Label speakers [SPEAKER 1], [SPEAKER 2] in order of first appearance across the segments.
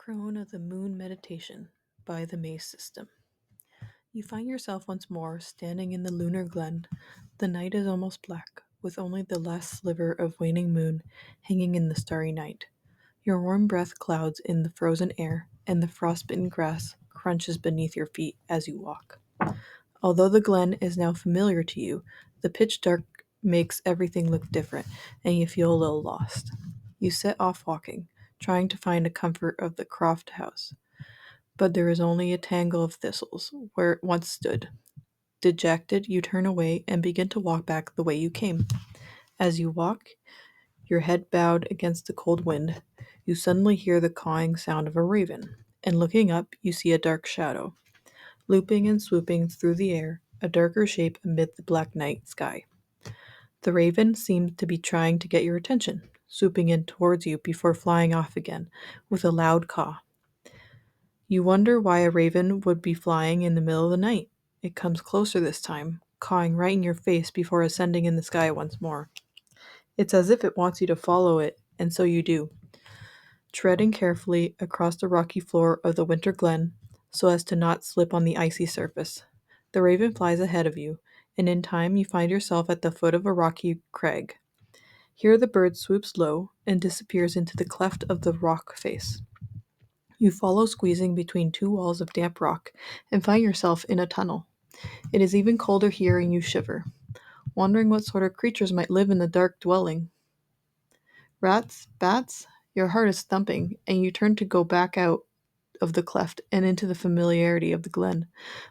[SPEAKER 1] Crone of the Moon Meditation by the Maze System. You find yourself once more standing in the lunar glen. The night is almost black, with only the last sliver of waning moon hanging in the starry night. Your warm breath clouds in the frozen air, and the frostbitten grass crunches beneath your feet as you walk. Although the glen is now familiar to you, the pitch dark makes everything look different, and you feel a little lost. You set off walking, trying to find the comfort of the Croft house, but there is only a tangle of thistles where it once stood. Dejected, you turn away and begin to walk back the way you came. As you walk, your head bowed against the cold wind, you suddenly hear the cawing sound of a raven, and looking up, you see a dark shadow, looping and swooping through the air, a darker shape amid the black night sky. The raven seemed to be trying to get your attention, swooping in towards you before flying off again with a loud caw. You wonder why a raven would be flying in the middle of the night. It comes closer this time, cawing right in your face before ascending in the sky once more. It's as if it wants you to follow it, and so you do, treading carefully across the rocky floor of the winter glen so as to not slip on the icy surface. The raven flies ahead of you, and in time you find yourself at the foot of a rocky crag. Here the bird swoops low and disappears into the cleft of the rock face. You follow, squeezing between two walls of damp rock, and find yourself in a tunnel. It is even colder here, and you shiver, wondering what sort of creatures might live in the dark dwelling. Rats? Bats? Your heart is thumping, and you turn to go back out of the cleft and into the familiarity of the glen,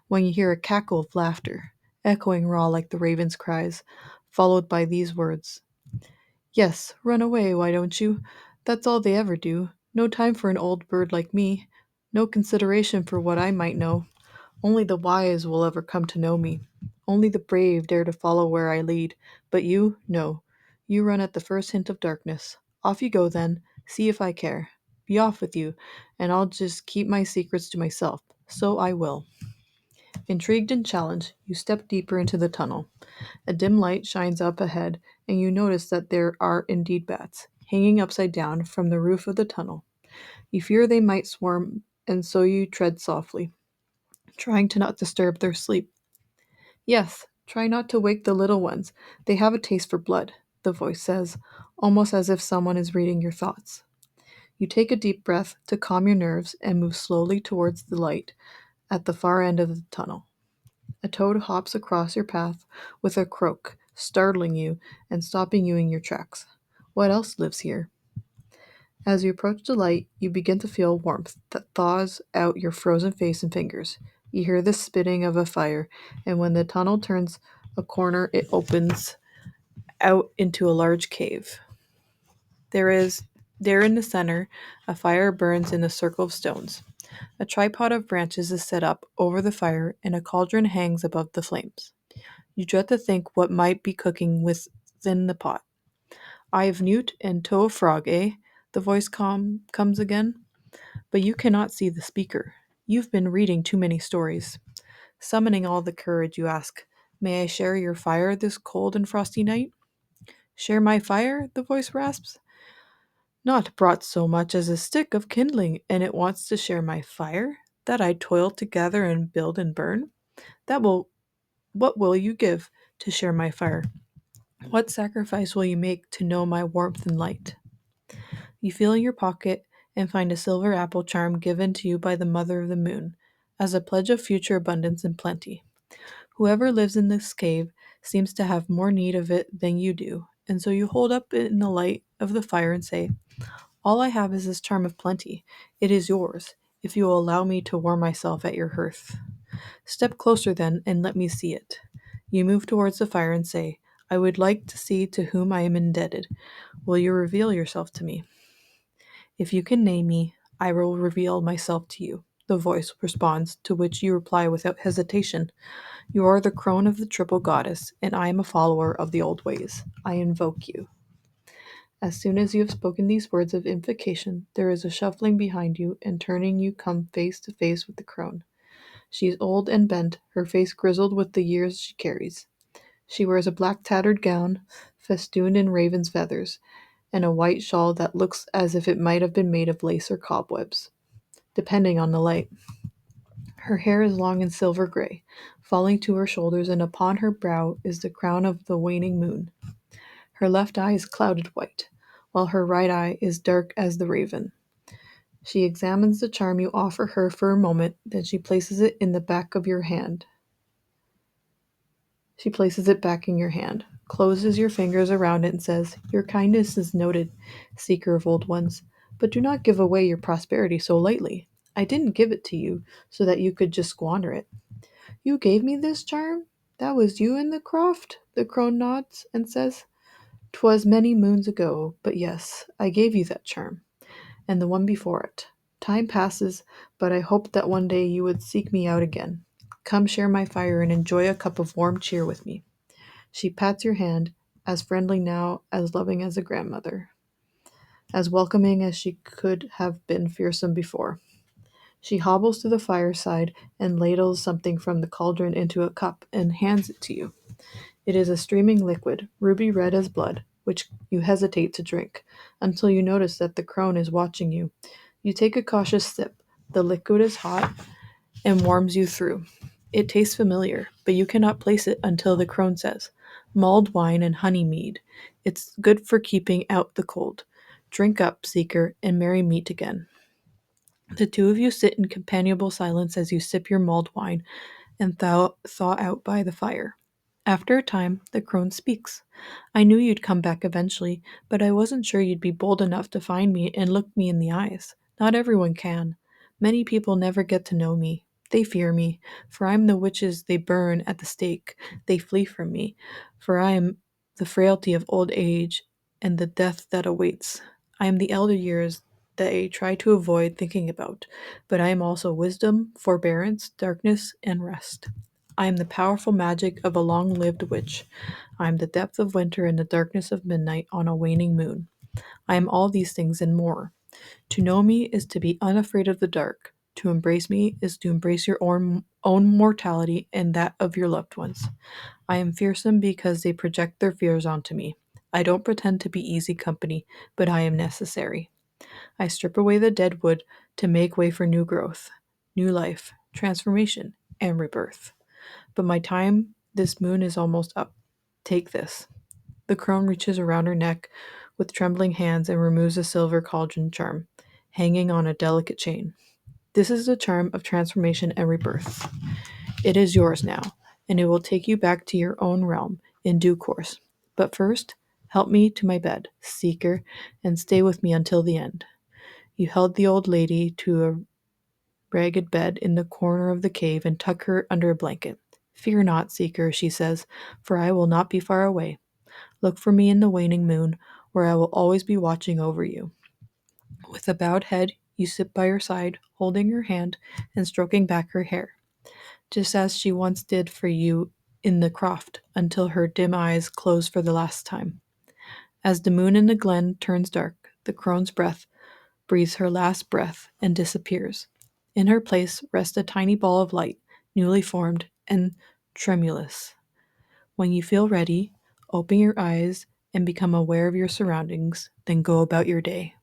[SPEAKER 1] when you hear a cackle of laughter, echoing raw like the raven's cries, followed by these words: "Yes, run away, why don't you? That's all they ever do. No time for an old bird like me. No consideration for what I might know. Only the wise will ever come to know me. Only the brave dare to follow where I lead. But you, no. You run at the first hint of darkness. Off you go then. See if I care. Be off with you, and I'll just keep my secrets to myself. So I will." Intrigued and challenged, you step deeper into the tunnel. A dim light shines up ahead, and you notice that there are indeed bats, hanging upside down from the roof of the tunnel. You fear they might swarm, and so you tread softly, trying to not disturb their sleep. "Yes, try not to wake the little ones. They have a taste for blood," the voice says, almost as if someone is reading your thoughts. You take a deep breath to calm your nerves and move slowly towards the light at the far end of the tunnel. A toad hops across your path with a croak, startling you and stopping you in your tracks. What else lives here? As you approach the light, you begin to feel warmth that thaws out your frozen face and fingers. You hear the spitting of a fire, and when the tunnel turns a corner, it opens out into a large cave. There is there in the center, a fire burns in a circle of stones. A tripod of branches is set up over the fire, and a cauldron hangs above the flames. You dread to think what might be cooking within the pot. "Eye of newt and toe of frog, eh?" The voice comes again. But you cannot see the speaker. You've been reading too many stories. Summoning all the courage, you ask, "May I share your fire this cold and frosty night?" "Share my fire?" the voice rasps. "Not brought so much as a stick of kindling, and it wants to share my fire, that I toil to gather and build and burn? That will What will you give to share my fire? What sacrifice will you make to know my warmth and light?" You feel in your pocket and find a silver apple charm given to you by the Mother of the Moon, as a pledge of future abundance and plenty. Whoever lives in this cave seems to have more need of it than you do, and so you hold up in the light of the fire and say, "All I have is this charm of plenty. It is yours, if you will allow me to warm myself at your hearth." "Step closer then, and let me see it." You move towards the fire and say, "I would like to see to whom I am indebted. Will you reveal yourself to me?" "If you can name me, I will reveal myself to you," the voice responds, to which you reply without hesitation. "You are the crone of the triple goddess, and I am a follower of the old ways. I invoke you." As soon as you have spoken these words of invocation, there is a shuffling behind you, and turning you come face to face with the crone. She is old and bent, her face grizzled with the years she carries. She wears a black tattered gown, festooned in raven's feathers, and a white shawl that looks as if it might have been made of lace or cobwebs. depending on the light. Her hair is long and silver gray, falling to her shoulders, and upon her brow is the crown of the waning moon. Her left eye is clouded white, while her right eye is dark as the raven. She examines the charm you offer her for a moment, then she places it in the back of your hand. She places it back in your hand, closes your fingers around it, and says, "Your kindness is noted, seeker of old ones, but do not give away your prosperity so lightly. I didn't give it to you so that you could just squander it." "You gave me this charm? That was you in the croft?" The crone nods and says, "'Twas many moons ago, but yes, I gave you that charm, and the one before it. Time passes, but I hoped that one day you would seek me out again. Come share my fire and enjoy a cup of warm cheer with me." She pats your hand, as friendly now, as loving as a grandmother, as welcoming as she could have been fearsome before. She hobbles to the fireside and ladles something from the cauldron into a cup and hands it to you. It is a streaming liquid, ruby red as blood, which you hesitate to drink, until you notice that the crone is watching you. You take a cautious sip. The liquid is hot and warms you through. It tastes familiar, but you cannot place it until the crone says, "Mulled wine and honey mead. It's good for keeping out the cold. Drink up, seeker, and merry meet again." The two of you sit in companionable silence as you sip your mulled wine and thaw out by the fire. After a time, the crone speaks. "I knew you'd come back eventually, but I wasn't sure you'd be bold enough to find me and look me in the eyes. Not everyone can. Many people never get to know me. They fear me, for I am the witches they burn at the stake. They flee from me, for I am the frailty of old age and the death that awaits. I am the elder years they try to avoid thinking about, but I am also wisdom, forbearance, darkness, and rest. I am the powerful magic of a long lived witch. I am the depth of winter and the darkness of midnight on a waning moon. I am all these things and more. To know me is to be unafraid of the dark. To embrace me is to embrace your own mortality and that of your loved ones. I am fearsome because they project their fears onto me. I don't pretend to be easy company, but I am necessary. I strip away the dead wood to make way for new growth, new life, transformation, and rebirth. But my time this moon is almost up. Take this." The crone reaches around her neck with trembling hands and removes a silver cauldron charm, hanging on a delicate chain. "This is the charm of transformation and rebirth. It is yours now, and it will take you back to your own realm in due course. But first, help me to my bed, seeker, and stay with me until the end." You held the old lady to a ragged bed in the corner of the cave and tuck her under a blanket. "Fear not, seeker," she says, "for I will not be far away. Look for me in the waning moon, where I will always be watching over you." With a bowed head, you sit by her side, holding her hand and stroking back her hair, just as she once did for you in the croft, until her dim eyes close for the last time. As the moon in the glen turns dark, the crone's breath breathes her last breath and disappears. In her place rests a tiny ball of light, newly formed and tremulous. When you feel ready, open your eyes and become aware of your surroundings, then go about your day.